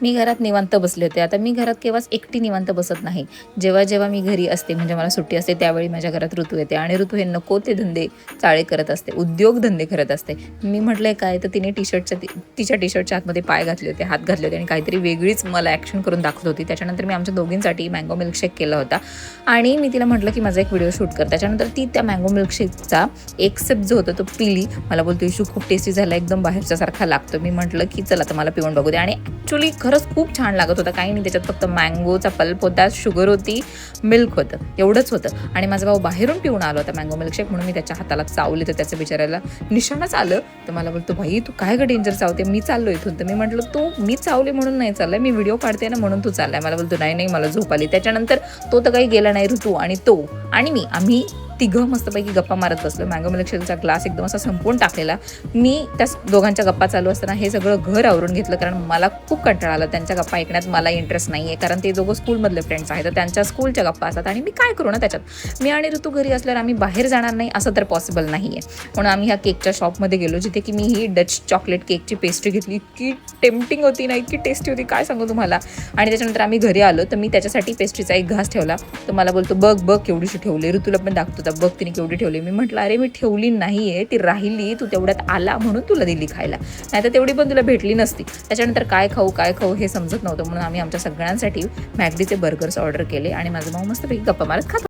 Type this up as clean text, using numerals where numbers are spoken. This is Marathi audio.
मी घरात निवांत बसले होते. आता मी घरात केव्हाच एकटी निवांत बसत नाही. जेव्हा जेव्हा मी घरी असते म्हणजे मला सुट्टी असते त्यावेळी माझ्या घरात ऋतू येते आणि ऋतू हे नको ते धंदे चाळे करत असते, उद्योगधंदे करत असते. मी म्हटलंय काय तर तिने तिच्या टी शर्टच्या आतमध्ये पाय घातले होते, हात घातले होते आणि काहीतरी वेगळीच मला ॲक्शन करून दाखवत होती. त्याच्यानंतर मी आमच्या दोघींसाठी मँगो मिल्कशेक केला होता आणि मी तिला म्हटलं की माझा एक व्हिडिओ शूट कर. त्याच्यानंतर ती त्या मँगो मिल्कशेकचा एक सिप जो होता तो पिली. मला बोलतो इशू खूप टेस्टी झाला, एकदम बाहेरच्या सारखा लागतो. मी म्हटलं की चला तर मला पिऊन बघू दे आणि ॲक्च्युली खरंच खूप छान लागत होता. काही नाही, त्याच्यात फक्त मँगोचा पल्प होता, शुगर होती, मिल्क होतं, एवढंच होतं. आणि माझा भाऊ बाहेरून पिऊन आला होता मँगो मिल्कशेक म्हणून मी त्याच्या हाताला चावले तर त्याचं बिचारायला निशाणच आलं. तर मला बोलतो भाई तू काय गं डेंजर चावते, मी चाललो इथून. तर मी म्हटलं तू मी चावले म्हणून नाही चाललाय, मी व्हिडिओ काढते ना म्हणून तू चाललाय. मला बोलतो नाही नाही मला झोप आली. त्याच्यानंतर तो तर काही गेला नाही, ऋतू आणि तो आणि मी आम्ही तिघं मस्तपैकी गप्पा मारत बसलो. मँगो मिल्कशेकचा ग्लास एकदम असा संपवून टाकलेला. मी त्या दोघांच्या गप्पा चालू असताना हे सगळं घर आवरून घेतलं कारण मला खूप कंटाळा आला. त्यांच्या गप्पा ऐकण्यात मला इंटरेस्ट नाही आहे कारण ते दोघं स्कूलमधले फ्रेंड्स आहेत तर त्यांच्या स्कूलच्या गप्पा असतात आणि मी काय करू ना त्याच्यात. मी आणि ऋतू घरी असल्यावर आम्ही बाहेर जाणार नाही असं तर पॉसिबल नाही आहे. म्हणून आम्ही ह्या केकच्या शॉपमध्ये गेलो जिथे की मी ही डच चॉकलेट केकची पेस्ट्री घेतली. इतकी टेम्पटिंग होती ना, इतकी टेस्टी होती काय सांगू तुम्हाला. आणि त्याच्यानंतर आम्ही घरी आलो तर मी त्याच्यासाठी पेस्ट्रीचा एक घास ठेवला. तर मला बोलतो बघ बघ केवढीशी ठेवली, ऋतूला पण दाखवतो बघ तिने केवढी ठेवली. मी म्हटलं अरे मी ठेवली नाही आहे, ती राहिली, तू तेवढ्यात आला म्हणून तुला दिली खायला, नाही तर तेवढी पण तुला भेटली नसती. त्याच्यानंतर काय खाऊ हे समजत नव्हतं म्हणून आम्ही आमच्या सगळ्यांसाठी मॅगडीचे बर्गर्स ऑर्डर केले आणि माझा भाऊ मस्तपैकी गप्पा मारत खात